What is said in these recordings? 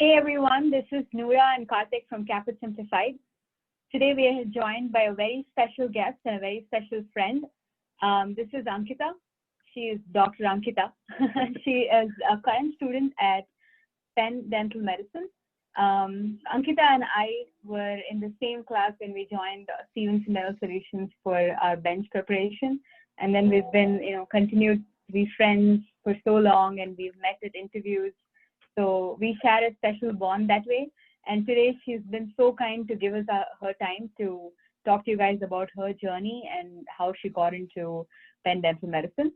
Hey everyone, this is Nourah and Karthik from CAAPID Simplified. Today we are joined by a very special guest and a very special friend. This is Ankita. She is Dr. Ankita. She is a current student at Penn Dental Medicine. Ankita and I were in the same class when we joined Stevenson Dental Solutions for our bench preparation. And then we've been, continued to be friends for so long, and we've met at interviews. So we share a special bond that way. And today she's been so kind to give us her time to talk to you guys about her journey and how she got into Penn Dental Medicine.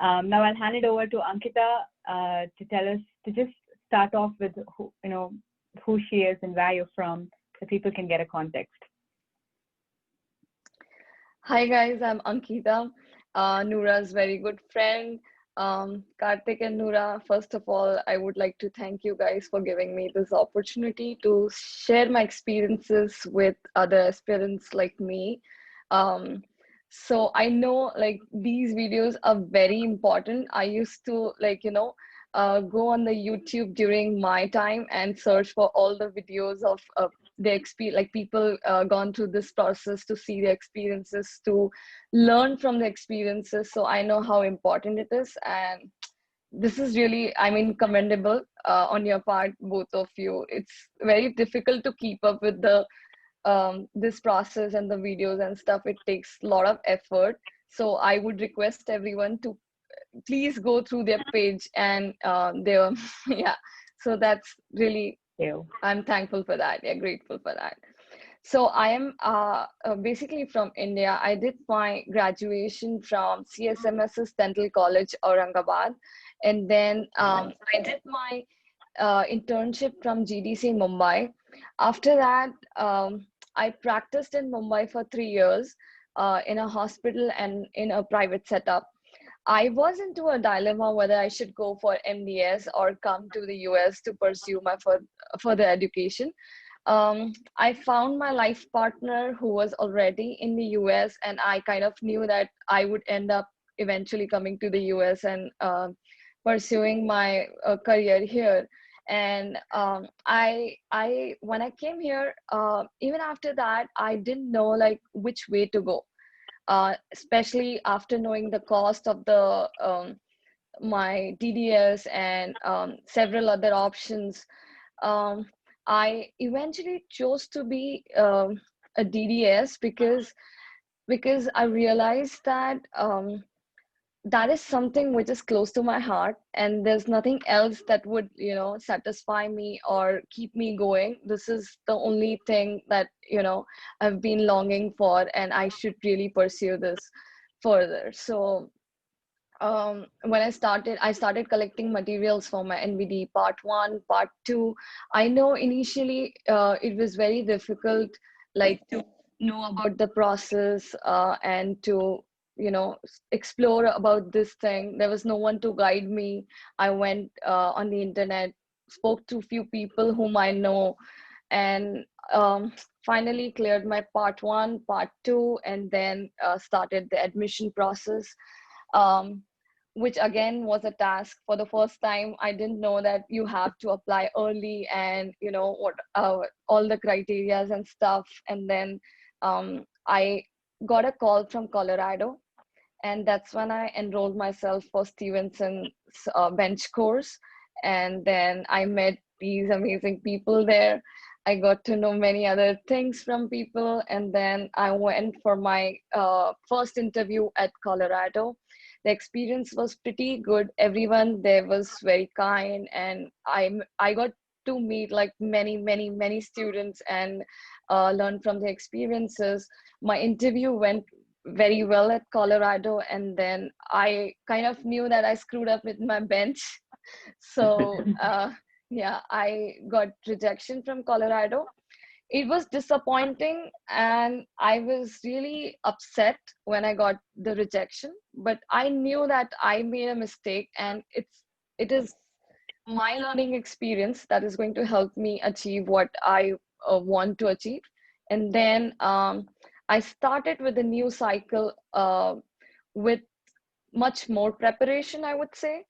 Now I'll hand it over to Ankita to tell us, to just start off with who she is and where you're from, so people can get a context. Hi guys, I'm Ankita, Nourah's very good friend. Karthik and Nourah, first of all, I would like to thank you guys for giving me this opportunity to share my experiences with other aspirants like me. So I know these videos are very important. I used to go on the YouTube during my time and search for all the videos of the experience, people gone through this process, to see the experiences, to learn from the experiences. So I know how important it is, and this is really, commendable on your part, both of you. It's very difficult to keep up with the this process and the videos and stuff. It takes a lot of effort. So I would request everyone to please go through their page and their yeah. So that's really, I'm thankful for that. Yeah, grateful for that. So I am basically from India. I did my graduation from CSMS's Dental College, Aurangabad. And then I did my internship from GDC Mumbai. After that, I practiced in Mumbai for 3 years in a hospital and in a private setup. I was into a dilemma whether I should go for MDS or come to the US to pursue my further education. I found my life partner who was already in the US, and I kind of knew that I would end up eventually coming to the US and pursuing my career here. And when I came here, even after that, I didn't know which way to go. Especially after knowing the cost of the my DDS and several other options. I eventually chose to be a DDS because I realized that that is something which is close to my heart, and there's nothing else that would satisfy me or keep me going. This is the only thing that I've been longing for, and I should really pursue this further. So when I started collecting materials for my NBD part 1, part 2. I know initially it was very difficult to know about the process and to explore about this thing. There was no one to guide me. I went on the internet, spoke to few people whom I know, and finally cleared my part 1, part 2, and then started the admission process, which again was a task. For the first time, I didn't know that you have to apply early, and what all the criterias and stuff. And then I got a call from Colorado, and that's when I enrolled myself for Stevenson's bench course. And then I met these amazing people there. I got to know many other things from people. And then I went for my first interview at Colorado. The experience was pretty good. Everyone there was very kind, and I got to meet many students and learn from their experiences. My interview went very well at Colorado, and then I kind of knew that I screwed up with my bench. So yeah, I got rejection from Colorado. It was disappointing, and I was really upset when I got the rejection, but I knew that I made a mistake, and it is my learning experience that is going to help me achieve what I want to achieve. And then I started with a new cycle with much more preparation, I would say.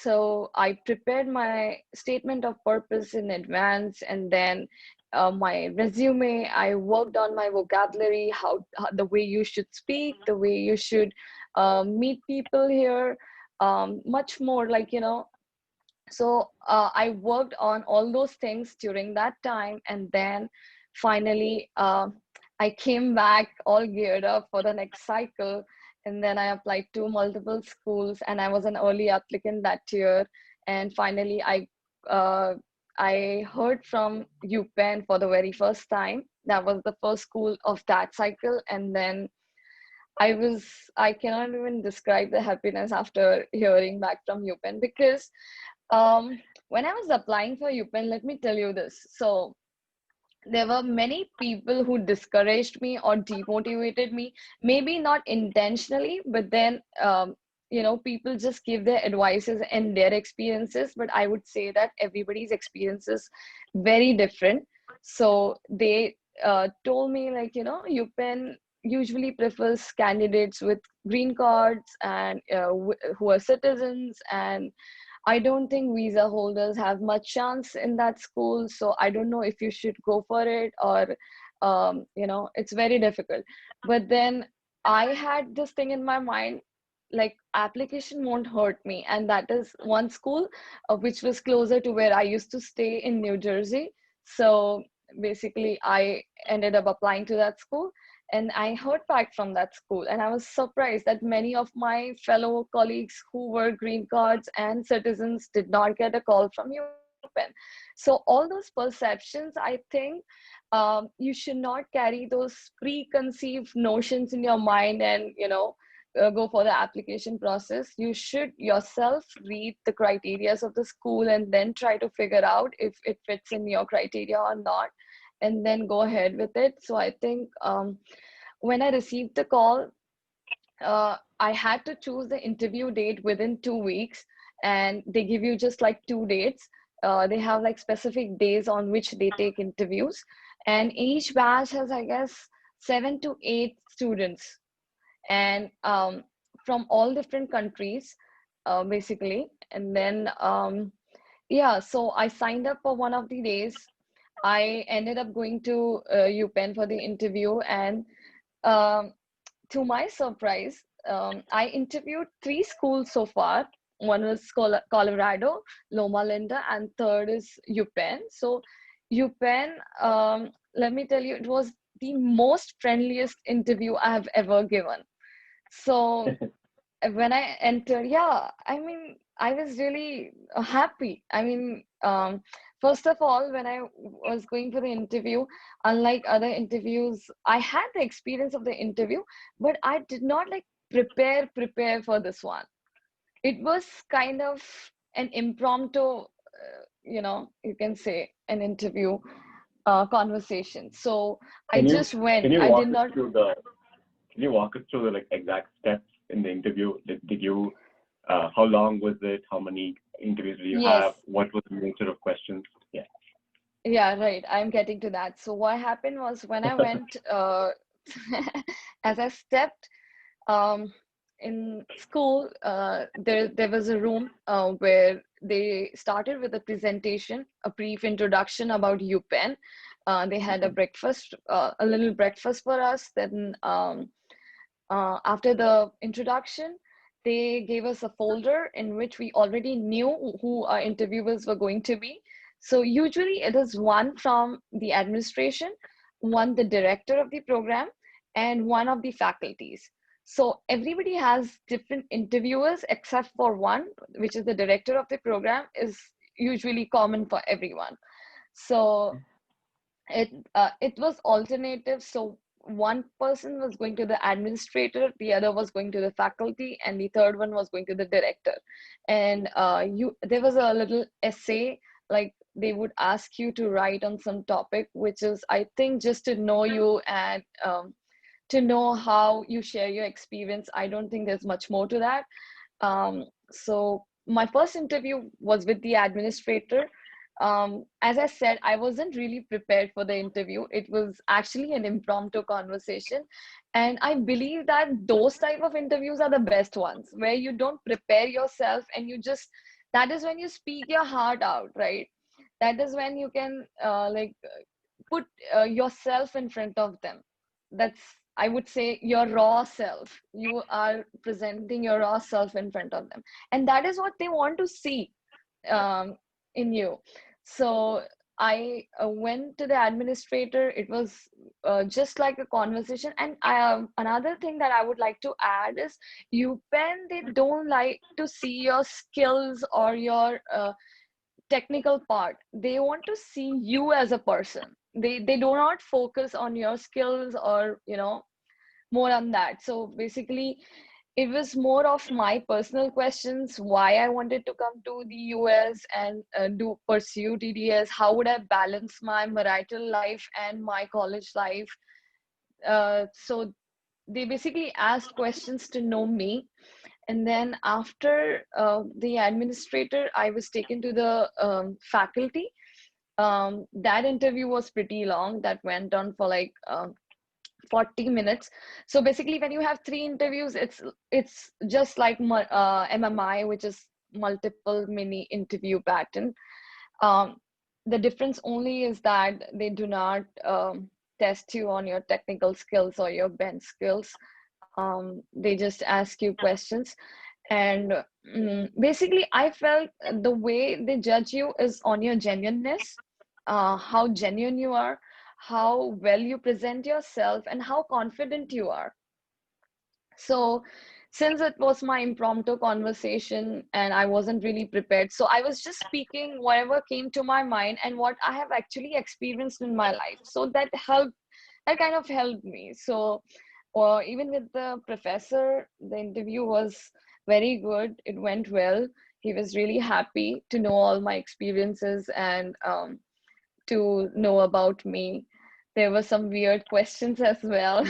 So I prepared my statement of purpose in advance, and then my resume. I worked on my vocabulary, how the way you should speak, the way you should meet people here, much more like, so I worked on all those things during that time, and then finally I came back all geared up for the next cycle, and then I applied to multiple schools, and I was an early applicant that year, and finally uh, I heard from UPenn for the very first time. That was the first school of that cycle, and then I cannot even describe the happiness after hearing back from UPenn, because when I was applying for UPenn, let me tell you this. So there were many people who discouraged me or demotivated me, maybe not intentionally, but then, people just give their advices and their experiences. But I would say that everybody's experience is very different. So they told me, like, UPenn usually prefers candidates with green cards and who are citizens, and I don't think visa holders have much chance in that school. So I don't know if you should go for it, or, it's very difficult. But then I had this thing in my mind, like, application won't hurt me. And that is one school which was closer to where I used to stay in New Jersey. So basically, I ended up applying to that school, and I heard back from that school, and I was surprised that many of my fellow colleagues who were green cards and citizens did not get a call from UPenn. So all those perceptions, I think, you should not carry those preconceived notions in your mind, and go for the application process. You should yourself read the criteria of the school, and then try to figure out if it fits in your criteria or not, and then go ahead with it. So I think when I received the call, I had to choose the interview date within 2 weeks, and they give you just like 2 dates. They have like specific days on which they take interviews, and each batch has, I guess, 7 to 8 students, and from all different countries, basically. And then yeah, so I signed up for one of the days. I ended up going to UPenn for the interview, and um, to my surprise, I interviewed 3 schools so far. One was Colorado, Loma Linda, and third is UPenn. So UPenn, let me tell you, it was the most friendliest interview I have ever given. So when I entered, yeah, I mean, I was really happy. I mean, first of all, when I was going for the interview, unlike other interviews, I had the experience of the interview, but I did not like prepare for this one. It was kind of an impromptu, you can say an interview conversation. So I just Can went. you I walk did us not. through the can you walk us through the like exact steps in the interview? Did you how long was it? How many interviews did you Yes. have? What was the nature of questions? Yeah. Yeah, right. I'm getting to that. So what happened was, when I went, as I stepped um, in school, there was a room where they started with a presentation, a brief introduction about UPenn. They had a breakfast, a little breakfast for us. Then after the introduction, they gave us a folder in which we already knew who our interviewers were going to be. So usually it is one from the administration, one the director of the program, and one of the faculties. So everybody has different interviewers except for one, which is the director of the program, is usually common for everyone. So it was alternative. So one person was going to the administrator, the other was going to the faculty, and the third one was going to the director. And there was a little essay, like they would ask you to write on some topic, which is, I think, just to know you, and to know how you share your experience. I don't think there's much more to that. So my first interview was with the administrator. As I said, I wasn't really prepared for the interview. It was actually an impromptu conversation. And I believe that those type of interviews are the best ones, where you don't prepare yourself and you just that is when you speak your heart out, right? That is when you can put yourself in front of them. That's, I would say, your raw self. You are presenting your raw self in front of them, and that is what they want to see um, in you. So I went to the administrator. It was just like a conversation. And another thing that I would like to add is, UPenn, they don't like to see your skills or your technical part. They want to see you as a person. They do not focus on your skills or more on that. So basically, it was more of my personal questions, why I wanted to come to the US and do pursue TDS, how would I balance my marital life and my college life. So they basically asked questions to know me. And then after the administrator, I was taken to the faculty. That interview was pretty long. That went on for like 40 minutes. So basically, when you have 3 interviews, it's just like MMI, which is multiple mini interview pattern. The difference only is that they do not test you on your technical skills or your bench skills. They just ask you questions. And basically, I felt the way they judge you is on your genuineness, how genuine you are, how well you present yourself, and how confident you are. So since it was my impromptu conversation and I wasn't really prepared, so I was just speaking whatever came to my mind and what I have actually experienced in my life. So that kind of helped me. So even with the professor, the interview was very good. It went well. He was really happy to know all my experiences and to know about me. There were some weird questions as well,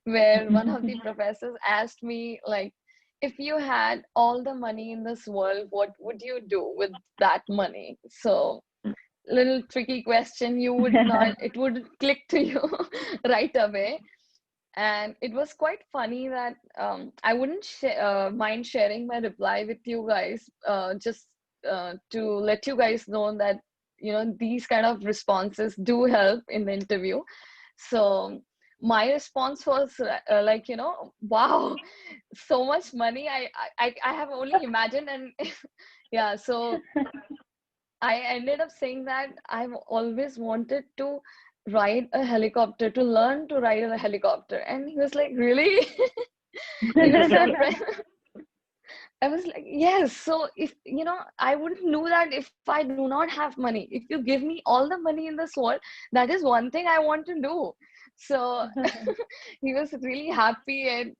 where one of the professors asked me, like, if you had all the money in this world, what would you do with that money? So, little tricky question. You would not, it would click to you right away. And it was quite funny that I wouldn't mind sharing my reply with you guys, just to let you guys know that these kind of responses do help in the interview. So my response was like, wow, so much money. I have only imagined. And yeah, so I ended up saying that I've always wanted to ride a helicopter, to learn to ride a helicopter. And he was like, really? He was so I was like, yes. So if, I wouldn't do that if I do not have money. If you give me all the money in this world, that is one thing I want to do. So he was really happy and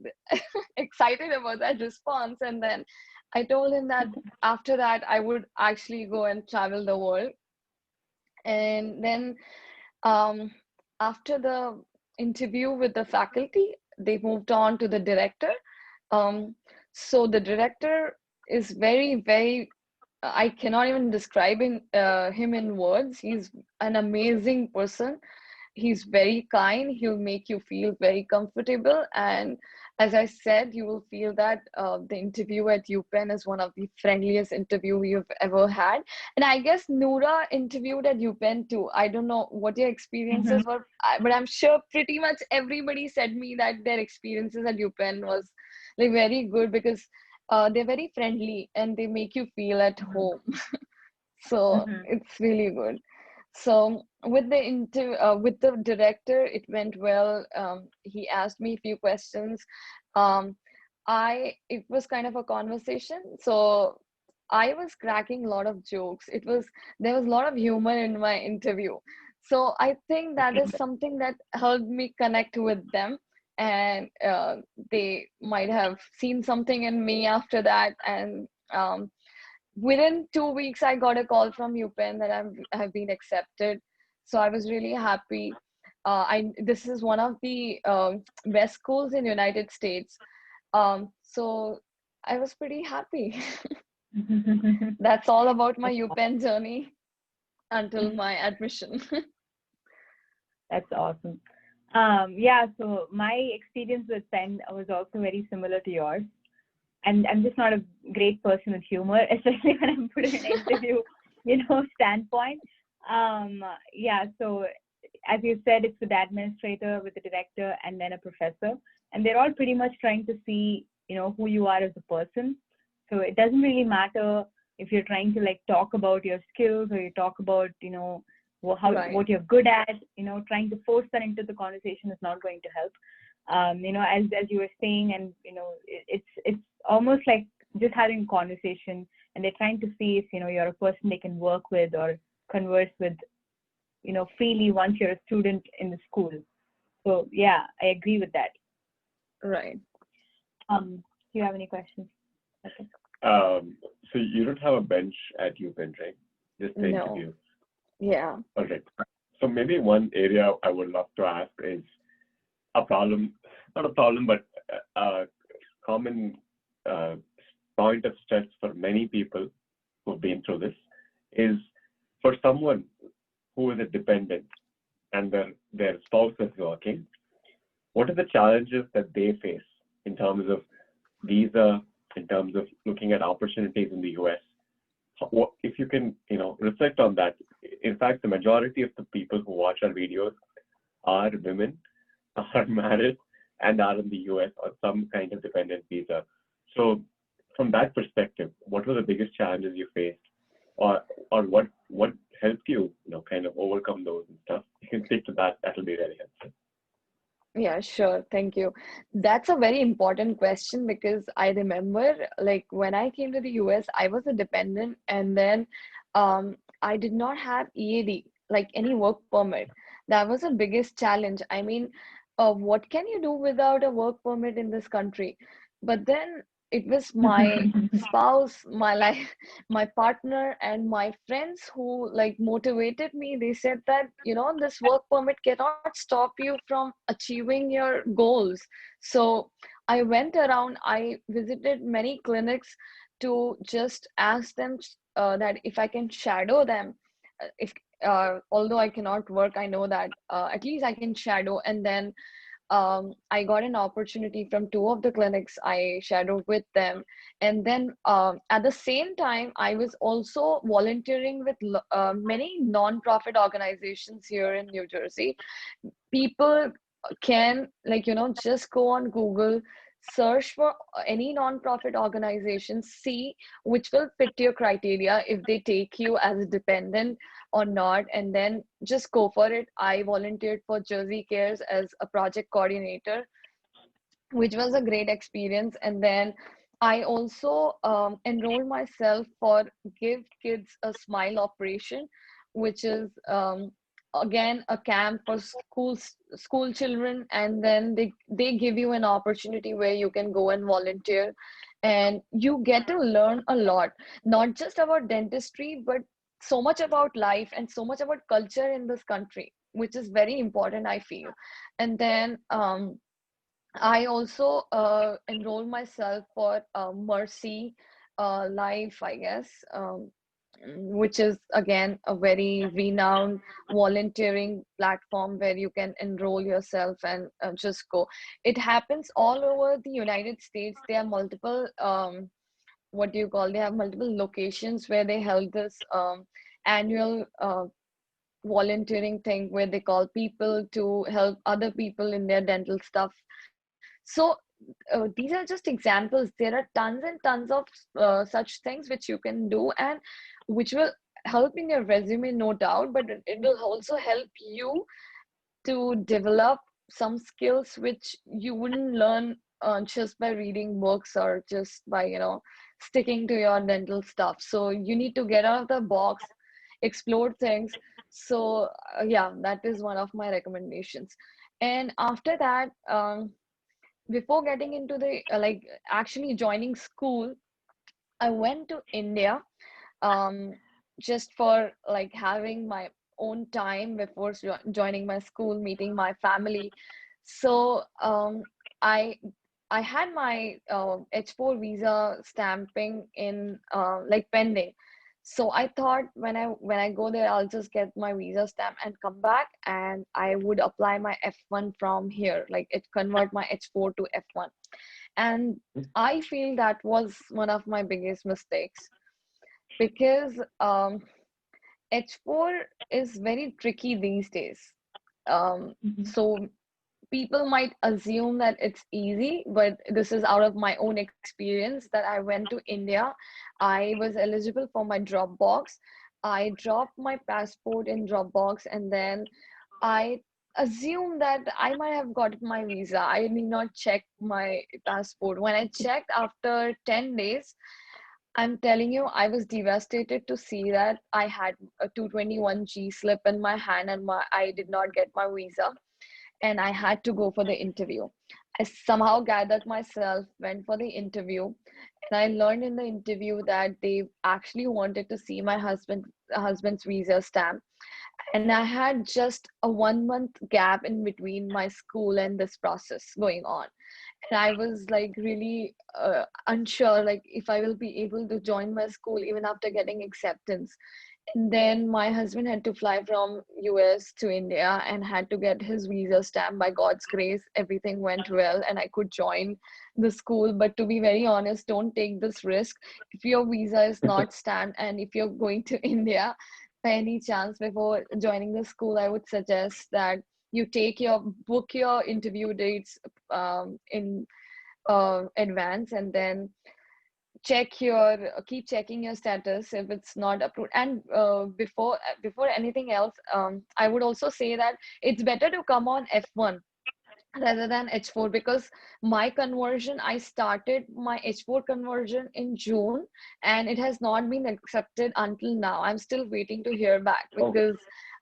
excited about that response. And then I told him that after that, I would actually go and travel the world. And then after the interview with the faculty, they moved on to the director. So the director is very, very, I cannot even describe him in words. He's an amazing person. He's very kind. He'll make you feel very comfortable. And as I said, you will feel that the interview at UPenn is one of the friendliest interview you've ever had. And I guess Nourah interviewed at UPenn too. I don't know what your experiences were, but I'm sure pretty much everybody said me that their experiences at UPenn was like very good, because they're very friendly and they make you feel at home. So it's really good. So with the director, it went well. He asked me a few questions. It was kind of a conversation. So I was cracking a lot of jokes. There was a lot of humor in my interview. So I think that is something that helped me connect with them. And they might have seen something in me after that. And within 2 weeks, I got a call from UPenn that I have been accepted. So I was really happy. This is one of the best schools in United States. So I was pretty happy. That's all about my UPenn journey until my admission. That's awesome. Yeah, so my experience with Penn was also very similar to yours. and I'm just not a great person with humor, especially when I'm put in an interview, standpoint. Yeah, so as you said, it's with the administrator, with the director, and then a professor, and they're all pretty much trying to see, who you are as a person. So it doesn't really matter if you're trying to like talk about your skills or you talk about, what you're good at. Trying to force that into the conversation is not going to help. As you were saying, and it's almost like just having a conversation, and they're trying to see if you're a person they can work with or converse with, freely once you're a student in the school. So yeah, I agree with that. Right. Do you have any questions? Okay. So you don't have a bench at UPenn, right? Just the No. interview. Yeah. Okay. So maybe one area I would love to ask is a problem, not a problem, but a common point of stress for many people who've been through this is for someone who is a dependent and their spouse is working, what are the challenges that they face in terms of visa, in terms of looking at opportunities in the US? If you can, reflect on that. In fact, the majority of the people who watch our videos are women, are married, and are in the US on some kind of dependent visa. So from that perspective, what were the biggest challenges you faced, or what helped you, kind of overcome those and stuff? You can speak to that. That'll be very helpful. Yeah, sure. Thank you. That's a very important question because I remember like when I came to the US, I was a dependent, and then I did not have EAD, like any work permit. That was the biggest challenge. I mean, what can you do without a work permit in this country? But then it was my spouse, my partner, and my friends who like motivated me. They said that, this work permit cannot stop you from achieving your goals. So I went around, I visited many clinics to just ask them that if I can shadow them. If although I cannot work, I know that at least I can shadow. And then I got an opportunity from two of the clinics. I shadowed with them. And then at the same time, I was also volunteering with many non-profit organizations here in New Jersey. People can, like, just go on Google, search for any non-profit organization, see which will fit your criteria, if they take you as a dependent or not, and then just go for it. I volunteered for Jersey Cares as a project coordinator, which was a great experience. And then I also enrolled myself for Give Kids a Smile operation, which is again a camp for school children. And then they give you an opportunity where you can go and volunteer, and you get to learn a lot, not just about dentistry, but so much about life and so much about culture in this country, which is very important, I feel. And then I also enrolled myself for Mercy Life, I guess, which is again a very renowned volunteering platform where you can enroll yourself and just go. It happens all over the United States. There are multiple, they have multiple locations where they held this annual volunteering thing where they call people to help other people in their dental stuff. So these are just examples. There are tons and tons of such things which you can do, and which will help in your resume, no doubt, but it will also help you to develop some skills which you wouldn't learn just by reading books or just by sticking to your dental stuff. So you need to get out of the box, explore things. So yeah, that is one of my recommendations. And after that, before getting into the like actually joining school, I went to India um, just for like having my own time before joining my school, meeting my family. So I I had my H4 visa stamping in like pending. So I thought when I go there, I'll just get my visa stamp and come back, and I would apply my F1 from here, like it convert my H4 to F1. And I feel that was one of my biggest mistakes, because H4 is very tricky these days. So people might assume that it's easy, but this is out of my own experience that I went to India. I was eligible for my Dropbox. I dropped my passport in Dropbox, and then I assumed that I might have gotten my visa. I need not check my passport. When I checked after 10 days, I'm telling you, I was devastated to see that I had a 221G slip in my hand, and I did not get my visa, and I had to go for the interview. I somehow gathered myself, went for the interview, and I learned in the interview that they actually wanted to see my husband's visa stamp. And I had just a 1 month gap in between my school and this process going on. And I was like really unsure, like if I will be able to join my school even after getting acceptance. And then my husband had to fly from US to India and had to get his visa stamp. By God's grace, everything went well and I could join the school. But to be very honest, don't take this risk. If your visa is not stamped and if you're going to India by any chance before joining the school, I would suggest that you book your interview dates in advance, and then keep checking your status if it's not approved. And before anything else, I would also say that it's better to come on F1 rather than H4, because I started my H4 conversion in June, and it has not been accepted until now. I'm still waiting to hear back Oh, because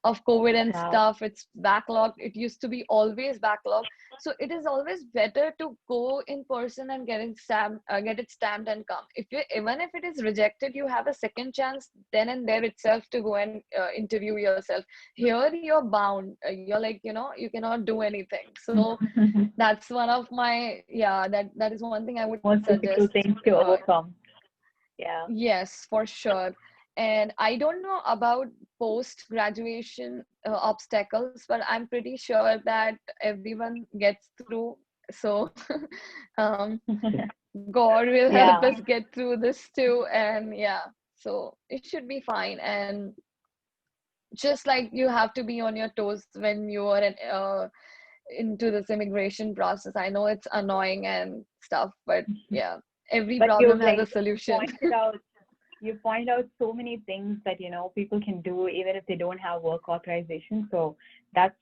of COVID and Wow. stuff. It's backlogged. It used to be always backlogged. So it is always better to go in person and get it stamped and come. Even if it is rejected, you have a second chance then and there itself to go and interview yourself. Here you're bound. You're like, you cannot do anything. So that's one of my, that is one thing I would Most difficult suggest. things to overcome. Yeah. Yes, for sure. And I don't know about post graduation obstacles, but I'm pretty sure that everyone gets through. So um, God will Yeah. help us get through this too. And yeah, so it should be fine. And just like you have to be on your toes when you are into this immigration process. I know it's annoying and stuff, but yeah, every But you problem has like a solution. point out so many things that people can do even if they don't have work authorization. So that's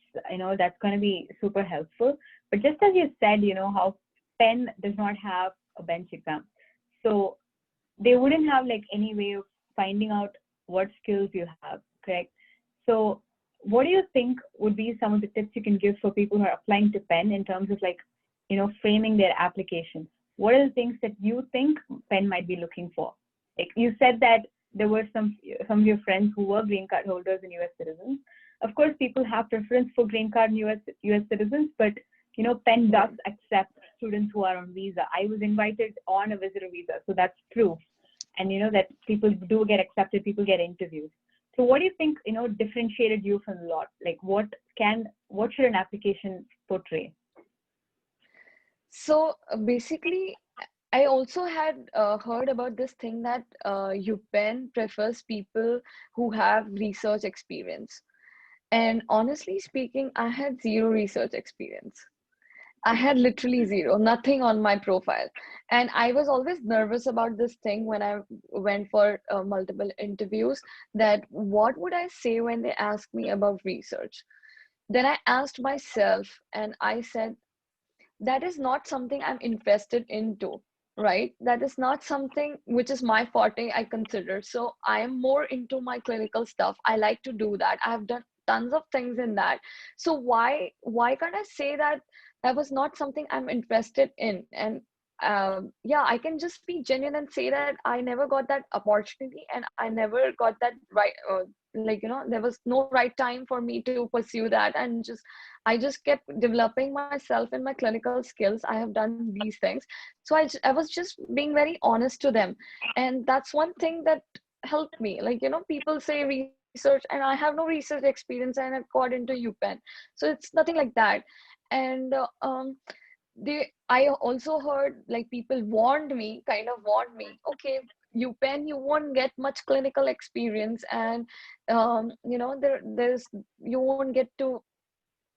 that's going to be super helpful. But just as you said, how Penn does not have a bench exam, so they wouldn't have like any way of finding out what skills you have, correct? So what do you think would be some of the tips you can give for people who are applying to Penn in terms of like framing their application? What are the things that you think Penn might be looking for? Like you said that there were some of your friends who were green card holders and US citizens. Of course, people have preference for green card and US citizens, but Penn does accept students who are on visa. I was invited on a visitor visa, so that's proof. And that people do get accepted, people get interviews. So what do you think differentiated you from a lot? Like what should an application portray? So basically, I also had heard about this thing that UPenn prefers people who have research experience. And honestly speaking, I had zero research experience. I had literally zero, nothing on my profile. And I was always nervous about this thing when I went for multiple interviews, that what would I say when they ask me about research? Then I asked myself and I said, that is not something I'm invested into, right? That is not something which is my forte, I consider. So I am more into my clinical stuff. I like to do that. I've done tons of things in that. So why can't I say that that was not something I'm interested in? And yeah, I can just be genuine and say that I never got that opportunity and I never got that right. There was no right time for me to pursue that, and I just kept developing myself in my clinical skills. I have done these things. So I was just being very honest to them. And that's one thing that helped me. People say research, and I have no research experience and I got into UPenn. So it's nothing like that. And I also heard like people kind of warned me, okay, UPenn, you won't get much clinical experience, and there's you won't get to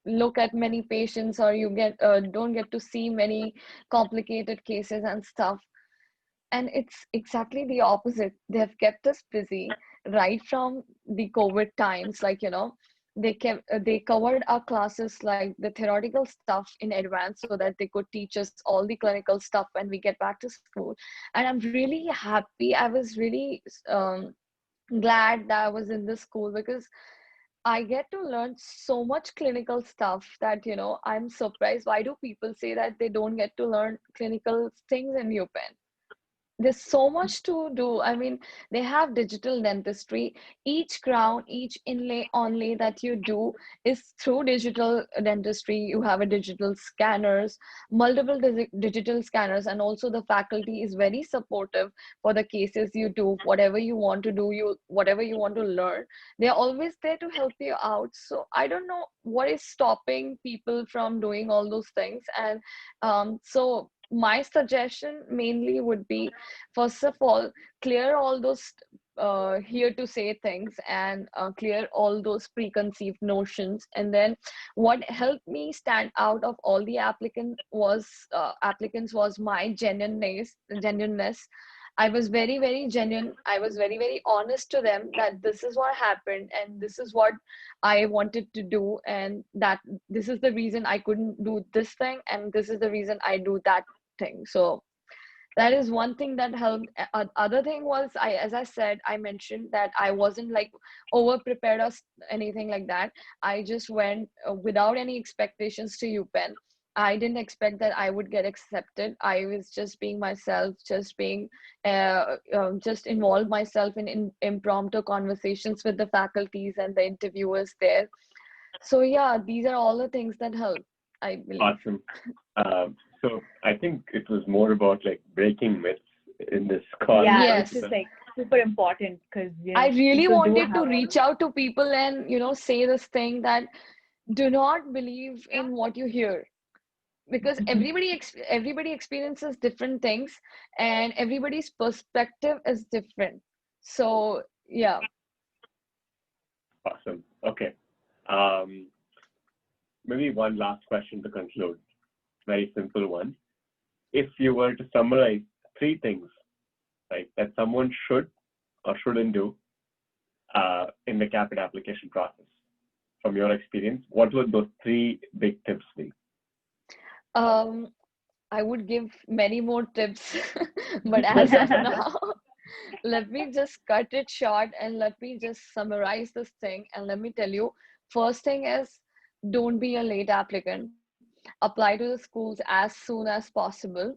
look at many patients, or you don't get to see many complicated cases and stuff. And it's exactly the opposite. They have kept us busy right from the COVID times. Like, they covered our classes, like the theoretical stuff, in advance so that they could teach us all the clinical stuff when we get back to school. And I'm really happy. I was really glad that I was in this school, because I get to learn so much clinical stuff that, I'm surprised. Why do people say that they don't get to learn clinical things in UPenn? There's so much to do. I mean, they have digital dentistry. Each crown, each inlay, onlay that you do is through digital dentistry. You have a digital scanners, multiple digital scanners, and also the faculty is very supportive for the cases you do. Whatever you want to do, whatever you want to learn, they're always there to help you out. So I don't know what is stopping people from doing all those things. And so my suggestion mainly would be, first of all, clear all those here to say things, and clear all those preconceived notions. And then what helped me stand out of all the applicants was my genuineness. I was very, very genuine. I was very, very honest to them that this is what happened and this is what I wanted to do, and that this is the reason I couldn't do this thing, and this is the reason I do that thing. So that is one thing that helped. Other thing was, as I said, I mentioned that I wasn't like over prepared or anything like that. I just went without any expectations to UPenn. I didn't expect that I would get accepted. I was just being myself, just involved myself in impromptu conversations with the faculties and the interviewers there. So yeah, these are all the things that help, I believe. Awesome. So I think it was more about like breaking myths in this call. Yeah, Yes. this is like super important, because I really wanted to reach out to people and say this thing that do not believe in what you hear, because everybody experiences different things, and everybody's perspective is different. So yeah. Awesome. Okay. Maybe one last question to conclude. Very simple one. If you were to summarize 3 things, right, that someone should or shouldn't do in the CAAPID application process, from your experience, what would those 3 big tips be? I would give many more tips, but as of now, let me just cut it short and let me just summarize this thing. And let me tell you, first thing is, don't be a late applicant. Apply to the schools as soon as possible.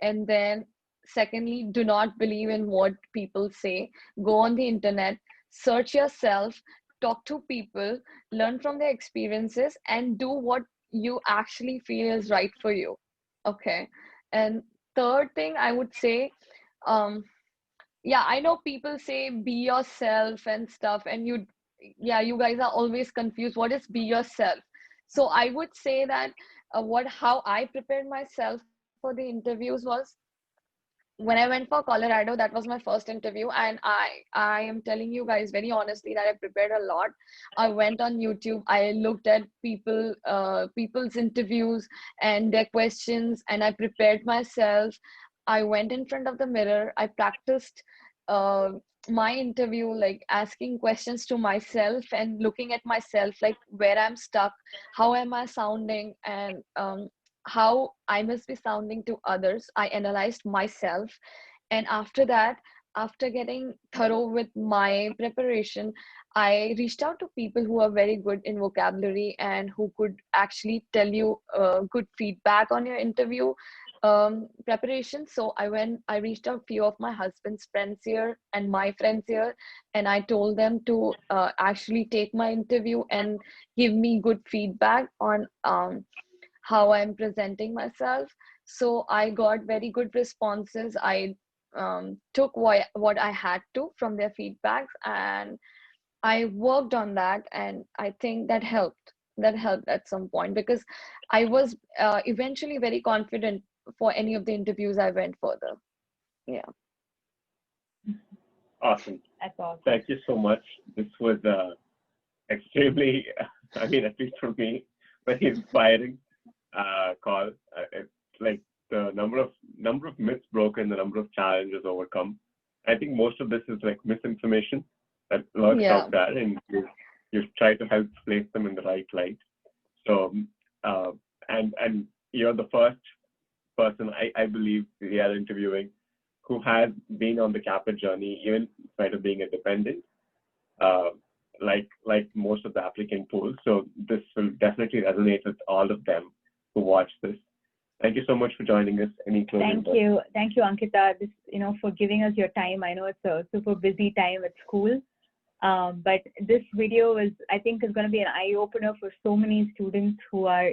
And then secondly, do not believe in what people say. Go on the internet, search yourself, talk to people, learn from their experiences, and do what you actually feel is right for you. Okay. And third thing I would say, yeah, I know people say be yourself and stuff, and you guys are always confused. What is be yourself? So I would say that how I prepared myself for the interviews was, when I went for Colorado, that was my first interview, and I am telling you guys very honestly that I prepared a lot. I went on YouTube, I looked at people's interviews and their questions, and I prepared myself. I went in front of the mirror, I practiced uh, my interview, like asking questions to myself and looking at myself, like where I'm stuck, how am I sounding, and how I must be sounding to others. I analyzed myself. And after that, after getting thorough with my preparation, I reached out to people who are very good in vocabulary and who could actually tell you good feedback on your interview preparation. So I reached out few of my husband's friends here and my friends here, and I told them to actually take my interview and give me good feedback on how I'm presenting myself. So I got very good responses. I took what I had to from their feedbacks, and I worked on that, and I think that helped. that helped at some point, because I was eventually very confident for any of the interviews I went further. Yeah. Awesome. That's awesome. Thank you so much. This was extremely, I mean, at least for me, very inspiring call. It's like the number of myths broken, the number of challenges overcome. I think most of this is like misinformation that lurks out there, and you try to help place them in the right light. So, and you're the first person I believe we are interviewing who has been on the CAAPID journey, even in spite of being a dependent, like most of the applicant pools. So this will definitely resonate with all of them who watch this. Thank you so much for joining us. Any closing thoughts? Thank you, Ankita, this, for giving us your time. I know it's a super busy time at school, but this video I think is going to be an eye opener for so many students who are,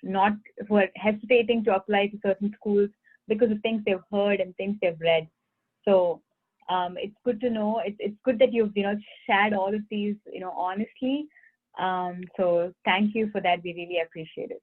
who are hesitating to apply to certain schools because of things they've heard and things they've read. So it's good to know. It's good that you've shared all of these honestly. So thank you for that. We really appreciate it.